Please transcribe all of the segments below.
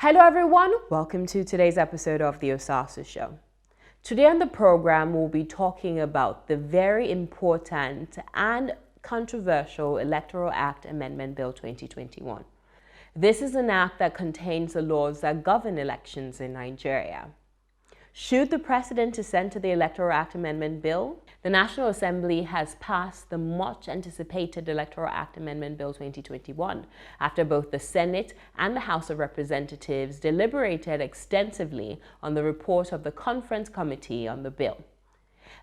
Hello everyone, welcome to today's episode of the Osasu Show. Today on the program, we'll be talking about the very important and controversial Electoral Act Amendment Bill 2021. This is an act that contains the laws that govern elections in Nigeria. Should the President assent to the Electoral Act Amendment Bill, the National Assembly has passed the much-anticipated Electoral Act Amendment Bill 2021 after both the Senate and the House of Representatives deliberated extensively on the report of the Conference Committee on the bill.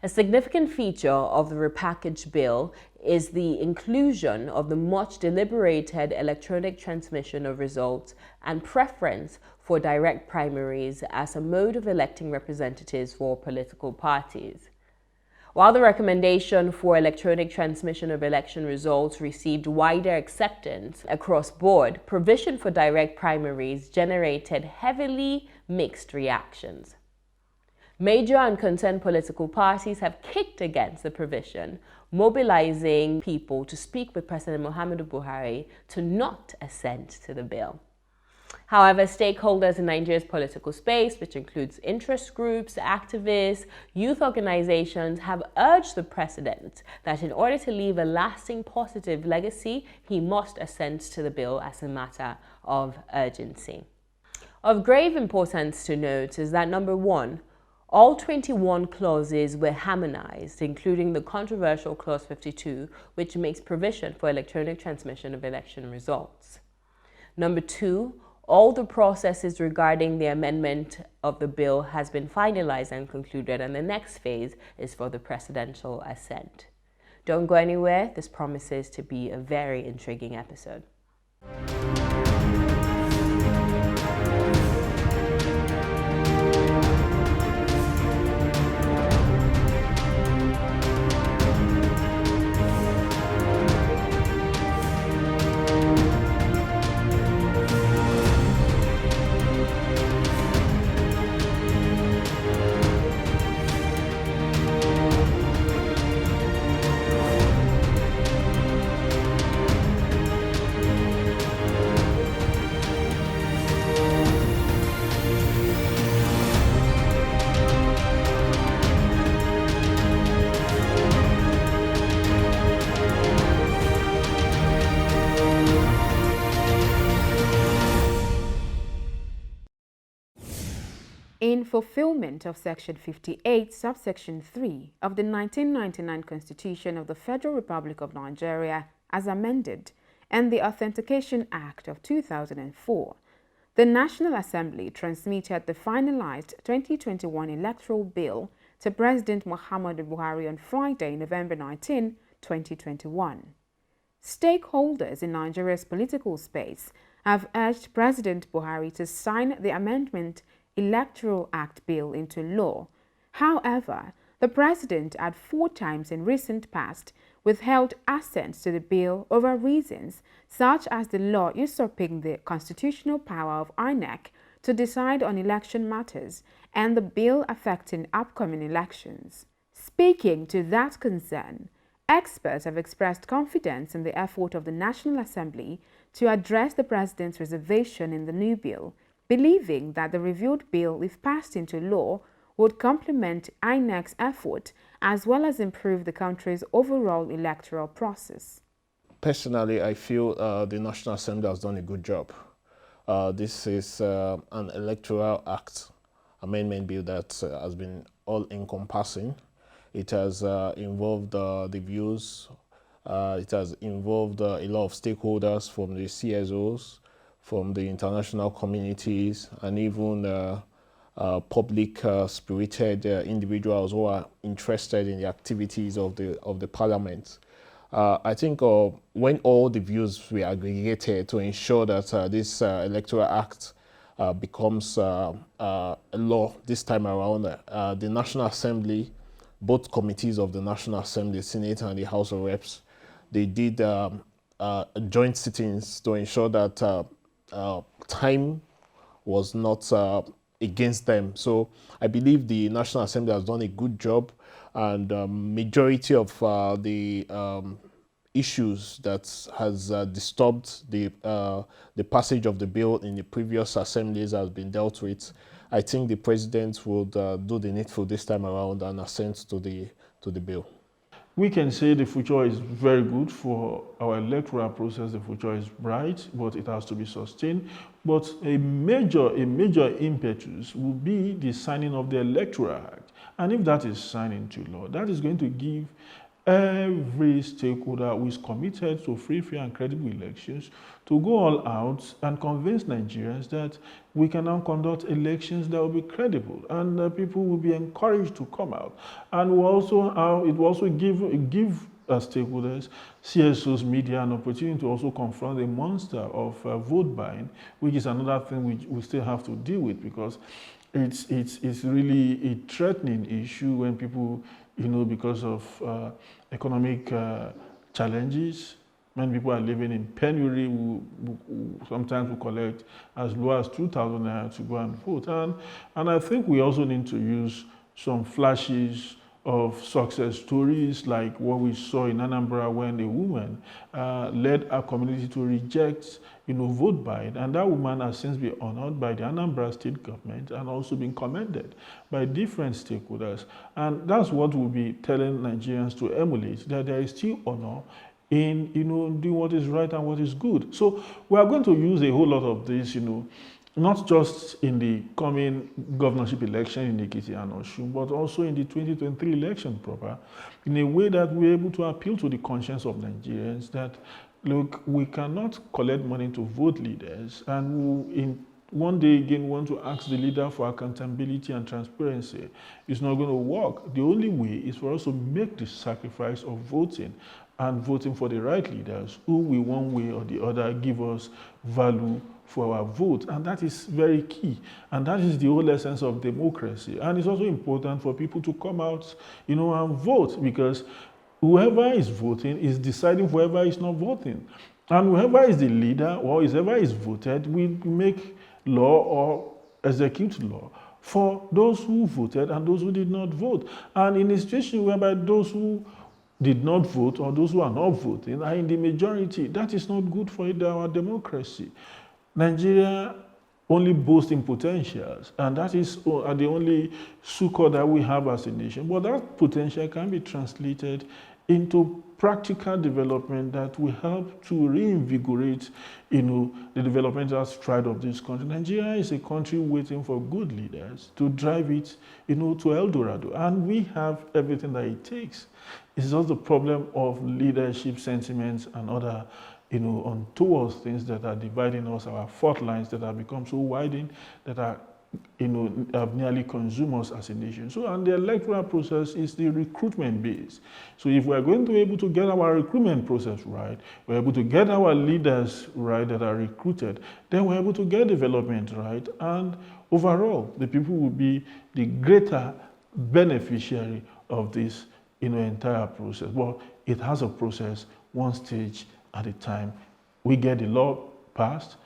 A significant feature of the repackaged bill is the inclusion of the much deliberated electronic transmission of results and preference for direct primaries as a mode of electing representatives for political parties. While the recommendation for electronic transmission of election results received wider acceptance across board, provision for direct primaries generated heavily mixed reactions. Major and concerned political parties have kicked against the provision, mobilizing people to speak with President Muhammadu Buhari to not assent to the bill. However, stakeholders in Nigeria's political space, which includes interest groups, activists, youth organizations, have urged the president that in order to leave a lasting positive legacy, he must assent to the bill as a matter of urgency. Of grave importance to note is that number one, all 21 clauses were harmonized, including the controversial Clause 52, which makes provision for electronic transmission of election results. Number two, all the processes regarding the amendment of the bill has been finalized and concluded, and the next phase is for the presidential assent. Don't go anywhere, this promises to be a very intriguing episode. In fulfillment of Section 58, subsection 3 of the 1999 Constitution of the Federal Republic of Nigeria as amended, and the Authentication Act of 2004, the National Assembly transmitted the finalized 2021 Electoral Bill to President Muhammadu Buhari on Friday, November 19, 2021. Stakeholders in Nigeria's political space have urged President Buhari to sign the amendment Electoral Act Bill into law. However, the president had 4 times in recent past withheld assent to the bill over reasons such as the law usurping the constitutional power of INEC to decide on election matters and the bill affecting upcoming elections. Speaking to that concern, experts have expressed confidence in the effort of the National Assembly to address the president's reservation in the new bill, believing that the reviewed bill, if passed into law, would complement INEC's effort as well as improve the country's overall electoral process. Personally, I feel the National Assembly has done a good job. This is an Electoral Act Amendment Bill that has been all-encompassing. It has involved the views, it has involved a lot of stakeholders from the CSOs, from the international communities, and even public-spirited individuals who are interested in the activities of the parliament. I think when all the views were aggregated to ensure that this Electoral Act becomes a law this time around, the National Assembly, both committees of the National Assembly, Senate and the House of Reps, they did joint sittings to ensure that time was not against them. So I believe the National Assembly has done a good job, and majority of the issues that has disturbed the passage of the bill in the previous assemblies has been dealt with, I think the president would do the needful this time around and assent to the bill. We can say the future is very good for our electoral process. The future is bright, but it has to be sustained. But a major impetus will be the signing of the Electoral Act. And if that is signed into law, that is going to give every stakeholder who is committed to free, fair, and credible elections to go all out and convince Nigerians that we can now conduct elections that will be credible, and people will be encouraged to come out. And it will also give stakeholders, CSOs, media, an opportunity to also confront the monster of vote buying, which is another thing we still have to deal with, because it's really a threatening issue when people, because of economic challenges, when people are living in penury, sometimes we collect as low as 2,000 naira to go and vote. And I think we also need to use some flashes of success stories, like what we saw in Anambra when a woman led a community to reject vote buying, and that woman has since been honored by the Anambra state government and also been commended by different stakeholders. And that's what we'll be telling Nigerians to emulate, that there is still honor in doing what is right and what is good. So we are going to use a whole lot of this, not just in the coming governorship election in Ekiti and Osun, but also in the 2023 election proper, in a way that we're able to appeal to the conscience of Nigerians that, look, we cannot collect money to vote leaders, and one day again want to ask the leader for accountability and transparency. It's not going to work. The only way is for us to make the sacrifice of voting, and voting for the right leaders who will one way or the other give us value for our vote. And that is very key. And that is the whole essence of democracy. And it's also important for people to come out, and vote, because whoever is voting is deciding for whoever is not voting. And whoever is the leader or whoever is voted will make law or execute law for those who voted and those who did not vote. And in a situation whereby those who did not vote or those who are not voting are in the majority, that is not good for our democracy. Nigeria only boasts in potentials, and that is the only succor that we have as a nation. But that potential can be translated into practical development that will help to reinvigorate, the developmental stride of this country. Nigeria is a country waiting for good leaders to drive it, to El Dorado, and we have everything that it takes. It's just the problem of leadership sentiments and other, untoward things that are dividing us, our fault lines that have become so widened, that are have nearly consumed us as a nation. So, and the electoral process is the recruitment base. So if we're going to be able to get our recruitment process right, we're able to get our leaders right that are recruited, then we're able to get development right, and overall, the people will be the greater beneficiary of this entire process. Well, it has a process, one stage at a time. We get the law passed,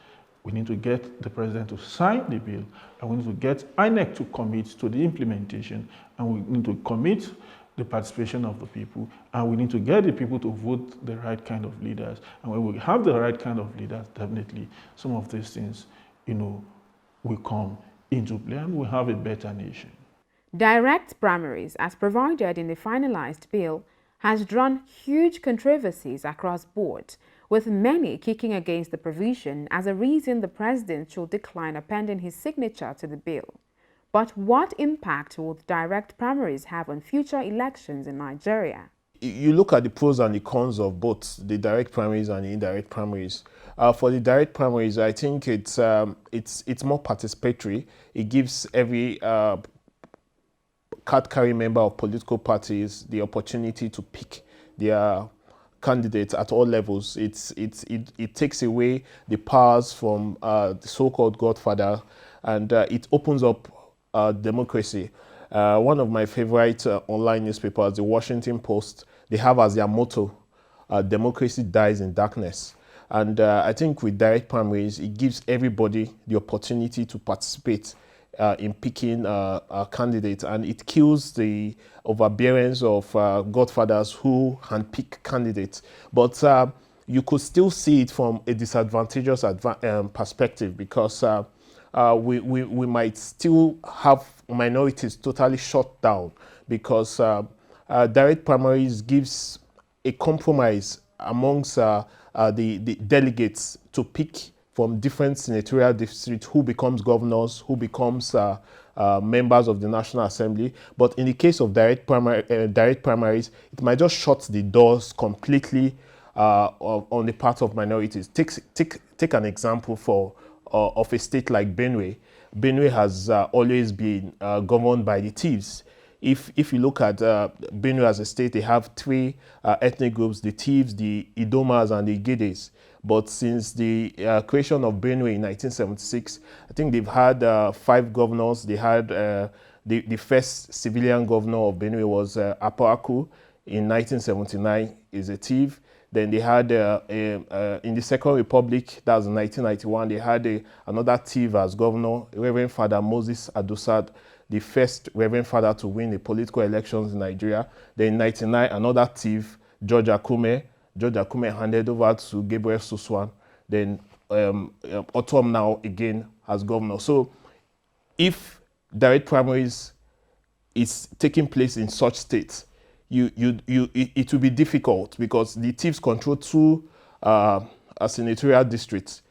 we need to get the president to sign the bill, and we need to get INEC to commit to the implementation, and we need to commit the participation of the people, and we need to get the people to vote the right kind of leaders. And when we have the right kind of leaders, definitely some of these things, will come into play, and we'll have a better nation. Direct primaries, as provided in the finalized bill, has drawn huge controversies across board, with many kicking against the provision as a reason the president should decline appending his signature to the bill. But what impact will direct primaries have on future elections in Nigeria? You look at the pros and the cons of both the direct primaries and the indirect primaries. For the direct primaries, I think it's more participatory. It gives every card-carrying member of political parties the opportunity to pick their candidates at all levels. It takes away the powers from the so-called godfather, and it opens up democracy. One of my favorite online newspapers, the Washington Post, they have as their motto, democracy dies in darkness. And I think with direct primaries, it gives everybody the opportunity to participate in picking candidates, and it kills the overbearance of godfathers who handpick candidates. But you could still see it from a disadvantageous perspective, because we might still have minorities totally shut down, because direct primaries gives a compromise amongst the delegates to pick from different senatorial districts who becomes governors, who becomes members of the National Assembly. But in the case of direct primaries, it might just shut the doors completely on the part of minorities. Take an example of a state like Benue. Benue has always been governed by the Thieves. If you look at Benue as a state, they have three ethnic groups: the Thieves, the Idomas, and the Igedes. But since the creation of Benue in 1976, I think they've had 5 governors. They had the first civilian governor of Benue was Apoaku in 1979, is a Thief. Then they had, in the Second Republic, that was in 1991, they had another Thief as governor, Reverend Father Moses Adosad, the first Reverend Father to win the political elections in Nigeria. Then in 1999, another Thief, George Akume. George Akume handed over to Gabriel Suswan. Then Otom now again as governor. So if direct primaries is taking place in such states, it will be difficult, because the Thieves control 2 senatorial districts,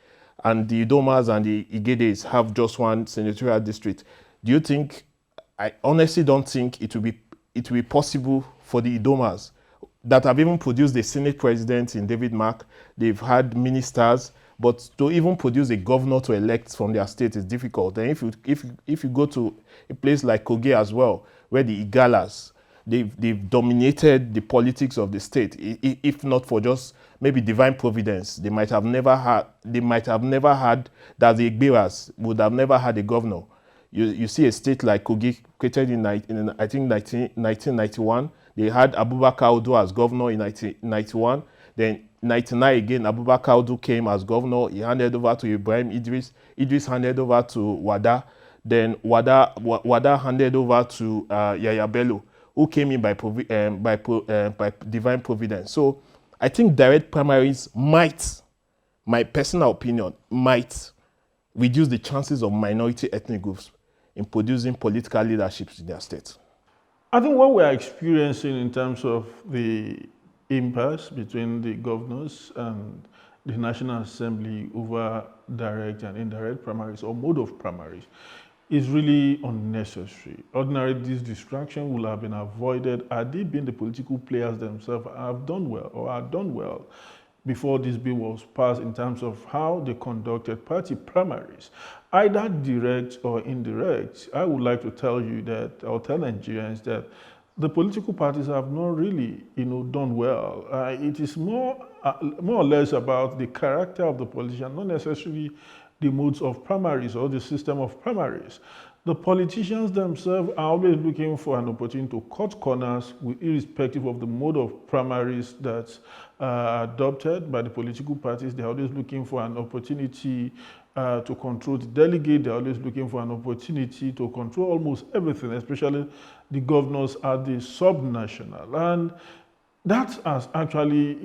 and the Idomas and the Igedes have just 1 senatorial district. Do you think? I honestly don't think it will be possible for the Idomas, that have even produced a Senate president in David Mark. They've had ministers, but to even produce a governor to elect from their state is difficult. And if you go to a place like Kogi as well, where the Igalas, they've dominated the politics of the state. If not for just maybe divine providence, they might have never had that the Igbiras would have never had a governor. You see a state like Kogi created in I think 1991. They had Abubakar Odu as governor in 1991. Then 1999 again, Abubakar Odu came as governor. He handed over to Ibrahim Idris. Idris handed over to Wada. Then Wada handed over to Yaya Bello, who came in by divine providence. So I think direct primaries might, my personal opinion, might reduce the chances of minority ethnic groups in producing political leaderships in their states. I think what we are experiencing in terms of the impasse between the governors and the National Assembly over direct and indirect primaries, or mode of primaries, is really unnecessary. Ordinarily, this distraction would have been avoided had they been the political players themselves have done well, or had done well, before this bill was passed, in terms of how they conducted party primaries, either direct or indirect. I would like to tell you that, or tell Nigerians that the political parties have not really, done well. It is more or less about the character of the politician, not necessarily the modes of primaries or the system of primaries. The politicians themselves are always looking for an opportunity to cut corners, irrespective of the mode of primaries that's adopted by the political parties. They're always looking for an opportunity to control the delegate. They're always looking for an opportunity to control almost everything, especially the governors at the subnational. And that has actually,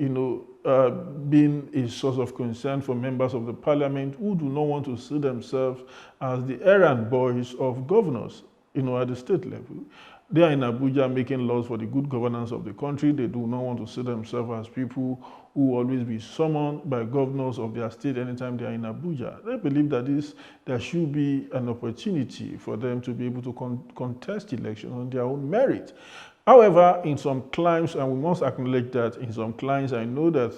been a source of concern for members of the parliament who do not want to see themselves as the errand boys of governors, at the state level. They are in Abuja making laws for the good governance of the country. They do not want to see themselves as people who will always be summoned by governors of their state anytime they are in Abuja. They believe that there should be an opportunity for them to be able to contest elections on their own merit. However, in some climes, and we must acknowledge that in some climes, I know that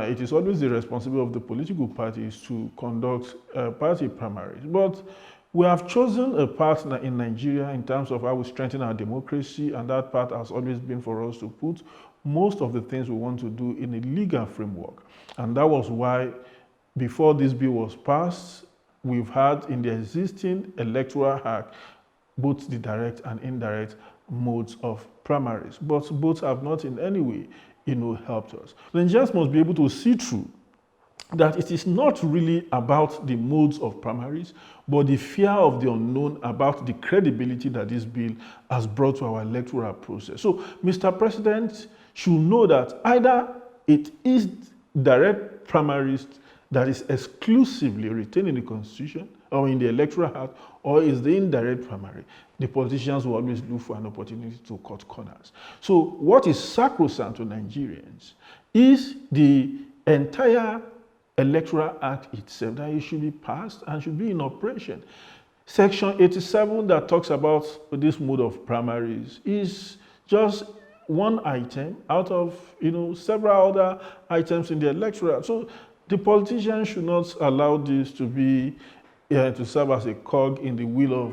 it is always the responsibility of the political parties to conduct party primaries. But we have chosen a path in Nigeria in terms of how we strengthen our democracy, and that path has always been for us to put most of the things we want to do in a legal framework. And that was why, before this bill was passed, we've had in the existing Electoral Act both the direct and indirect modes of primaries, but both have not in any way, helped us. Nigerians must be able to see through that it is not really about the modes of primaries, but the fear of the unknown about the credibility that this bill has brought to our electoral process. So, Mr. President should know that either it is direct primaries that is exclusively retained in the Constitution or in the Electoral Act, or is the indirect primary. The politicians will always look for an opportunity to cut corners. So what is sacrosanct to Nigerians is the entire Electoral Act itself, that it should be passed and should be in operation. Section 87 that talks about this mode of primaries is just one item out of several other items in the electoral. So the politicians should not allow this to be to serve as a cog in the wheel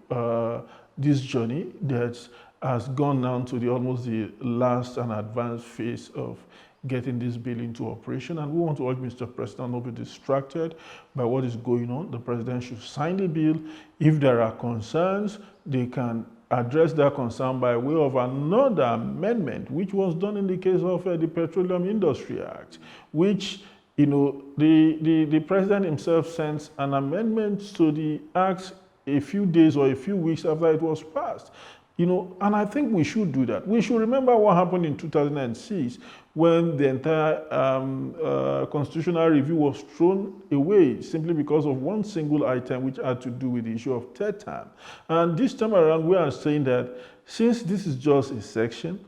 of this journey that has gone down to almost the last and advanced phase of getting this bill into operation. And we want to urge Mr. President not to be distracted by what is going on. The President should sign the bill. If there are concerns, they can address their concern by way of another amendment, which was done in the case of the Petroleum Industry Act, which the President himself sent an amendment to the Act a few days or a few weeks after it was passed. And I think we should do that. We should remember what happened in 2006 when the entire constitutional review was thrown away simply because of one single item which had to do with the issue of third term. And this time around, we are saying that since this is just a section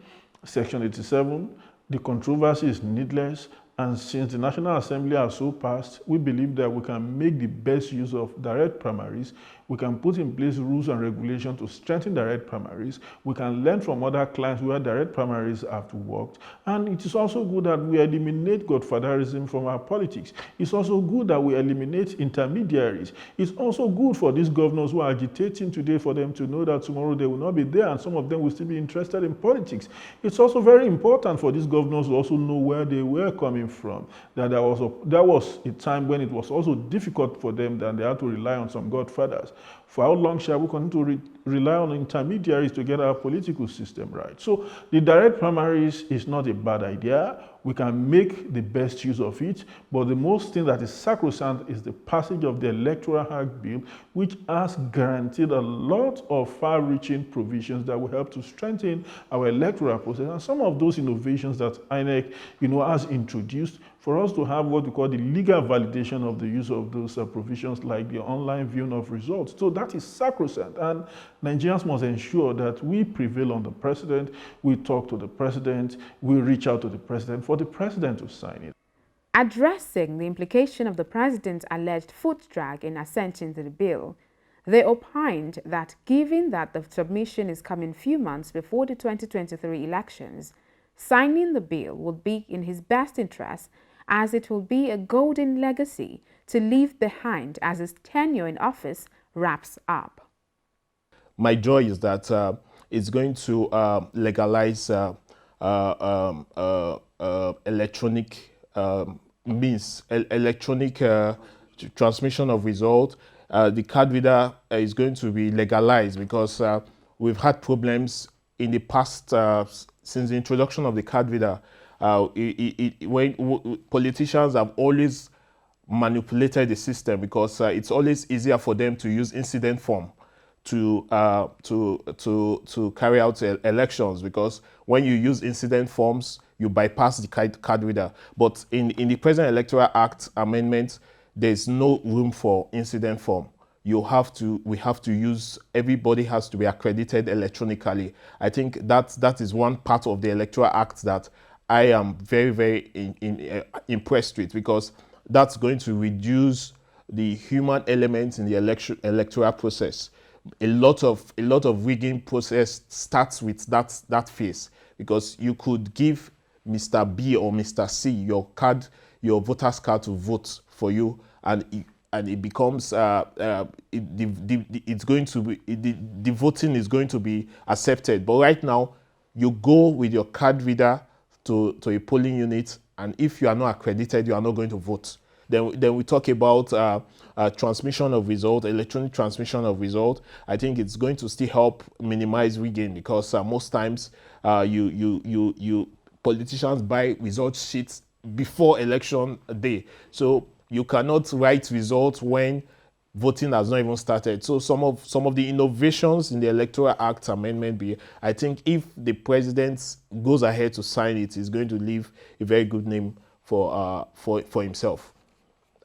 87, the controversy is needless. And since the National Assembly has so passed, we believe that we can make the best use of direct primaries. We can put in place rules and regulations to strengthen direct primaries. We can learn from other clients where direct primaries have worked. And it is also good that we eliminate godfatherism from our politics. It's also good that we eliminate intermediaries. It's also good for these governors who are agitating today for them to know that tomorrow they will not be there and some of them will still be interested in politics. It's also very important for these governors to also know where they were coming from. That there was a time when it was also difficult for them that they had to rely on some godfathers. For how long shall we continue to rely on intermediaries to get our political system right? So the direct primaries is not a bad idea. We can make the best use of it, but the most thing that is sacrosanct is the passage of the Electoral Act bill, which has guaranteed a lot of far-reaching provisions that will help to strengthen our electoral process. And some of those innovations that INEC, has introduced for us to have what we call the legal validation of the use of those provisions, like the online viewing of results. So that is sacrosanct, and Nigerians must ensure that we prevail on the president, we talk to the president, we reach out to the president for the president to sign it. Addressing the implication of the president's alleged foot drag in assenting to the bill, they opined that given that the submission is coming few months before the 2023 elections, signing the bill would be in his best interest, as it will be a golden legacy to leave behind as his tenure in office wraps up. My joy is that it's going to legalize electronic means, electronic transmission of result. The card reader is going to be legalized because we've had problems in the past since the introduction of the card reader. When politicians have always manipulated the system because it's always easier for them to use incident form to carry out elections, because when you use incident forms, you bypass the card reader. But in the present Electoral Act amendment, there's no room for incident form. We have to use, everybody has to be accredited electronically. I think that is one part of the Electoral Act that I am very, very impressed with, because that's going to reduce the human element in the electoral process. A lot of rigging process starts with that phase, because you could give Mr. B or Mr. C your voter's card to vote for you, and it becomes it's going to be the voting is going to be accepted. But right now, you go with your card reader to a polling unit, and if you are not accredited, you are not going to vote. Then we talk about transmission of result, electronic transmission of result. I think it's going to still help minimize rigging, because most times politicians buy result sheets before election day. So you cannot write results when voting has not even started. So some of the innovations in the Electoral Act Amendment Bill, I think if the president goes ahead to sign it, is going to leave a very good name for himself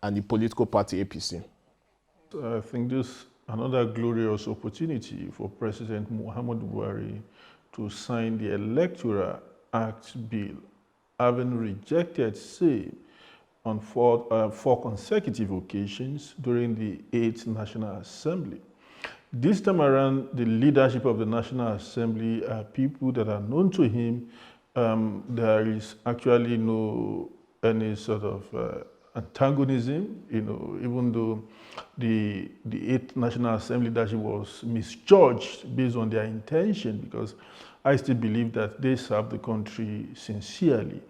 and the political party APC. I think this another glorious opportunity for President Muhammadu Buhari to sign the Electoral Act Bill, having rejected same on four consecutive occasions during the 8th National Assembly. This time around, the leadership of the National Assembly are people that are known to him. There is actually no any sort of antagonism, even though the 8th National Assembly leadership was misjudged based on their intention, because I still believe that they serve the country sincerely.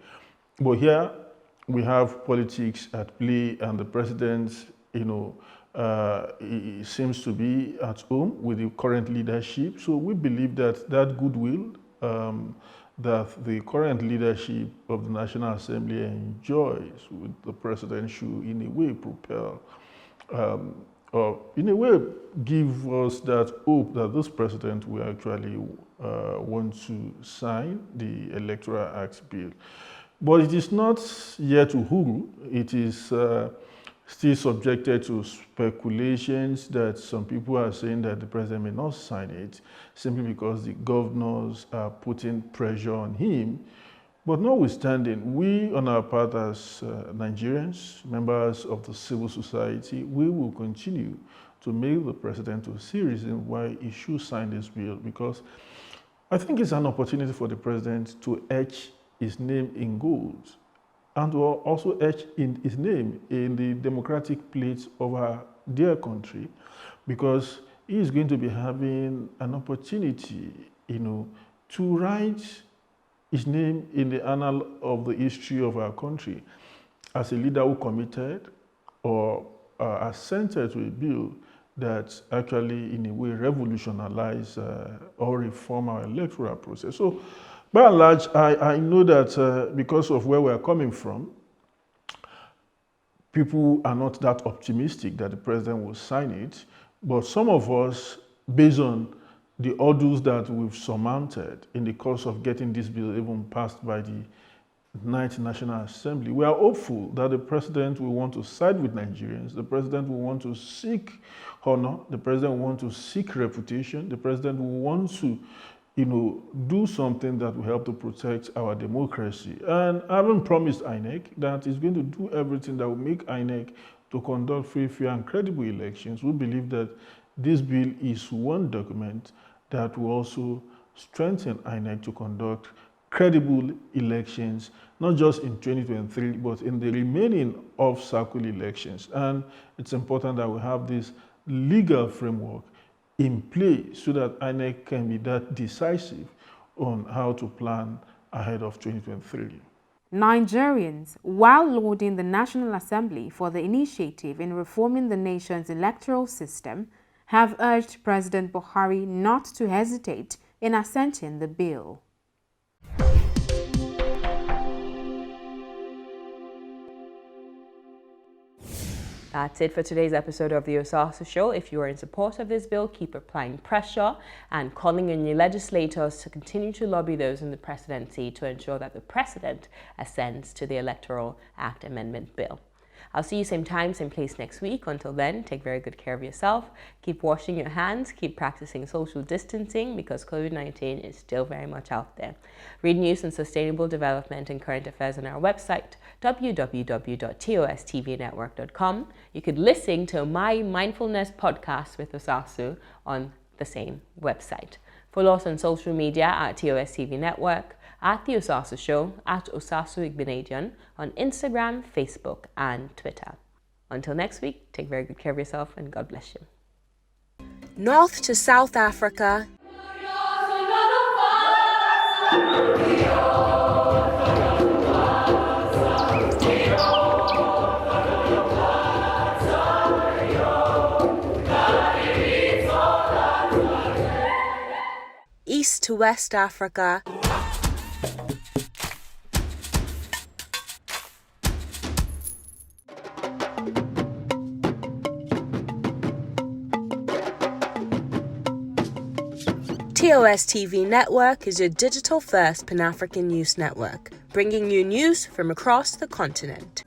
But here we have politics at play, and the president, he seems to be at home with the current leadership. So we believe that that goodwill that the current leadership of the National Assembly enjoys with the president should in a way propel, or in a way give us that hope that this president will actually want to sign the Electoral Act Bill. But it is not yet uhuru. It is still subjected to speculations that some people are saying that the president may not sign it simply because the governors are putting pressure on him. But notwithstanding, we on our part as Nigerians, members of the civil society, we will continue to make the president to see reason why he should sign this bill, because I think it's an opportunity for the president to etch his name in gold and to also etch in his name in the democratic plate of our dear country, because he is going to be having an opportunity, to write his name in the annal of the history of our country as a leader who committed or assented to a bill that actually, in a way, revolutionized or reform our electoral process. So, by and large, I know that because of where we're coming from, people are not that optimistic that the president will sign it. But some of us, based on the hurdles that we've surmounted in the course of getting this bill even passed by the 9th National Assembly, we are hopeful that the president will want to side with Nigerians. The president will want to seek honor. The president will want to seek reputation. The president will want to do something that will help to protect our democracy. And I haven't promised INEC that he's going to do everything that will make INEC to conduct free, fair, and credible elections. We believe that this bill is one document that will also strengthen INEC to conduct credible elections, not just in 2023, but in the remaining off-cycle elections. And it's important that we have this legal framework in place so that INEC can be that decisive on how to plan ahead of 2023. Nigerians, while lauding the National Assembly for the initiative in reforming the nation's electoral system, have urged President Buhari not to hesitate in assenting the bill. That's it for today's episode of the Osasu Show. If you are in support of this bill, keep applying pressure and calling on your legislators to continue to lobby those in the presidency to ensure that the president assents to the Electoral Act Amendment Bill. I'll see you same time, same place next week. Until then, take very good care of yourself. Keep washing your hands. Keep practicing social distancing because COVID-19 is still very much out there. Read news on sustainable development and current affairs on our website, www.tostvnetwork.com. You could listen to my mindfulness podcast with Osasu on the same website. Follow us on social media at TOSTV Network, at The Osasu Show, at Osasu Igbinadian on Instagram, Facebook, and Twitter. Until next week, take very good care of yourself and God bless you. North to South Africa. East to West Africa. TOS TV Network is your digital-first Pan-African news network, bringing you news from across the continent.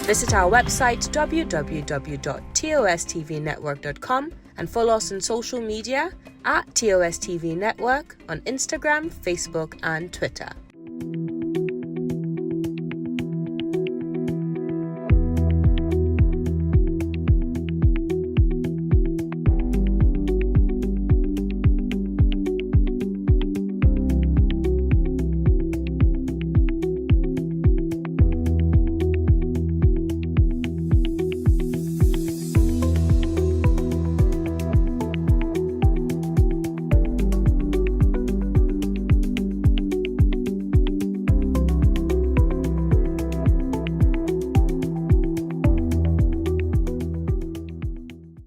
Visit our website www.tostvnetwork.com and follow us on social media at TOS TV Network on Instagram, Facebook, and Twitter.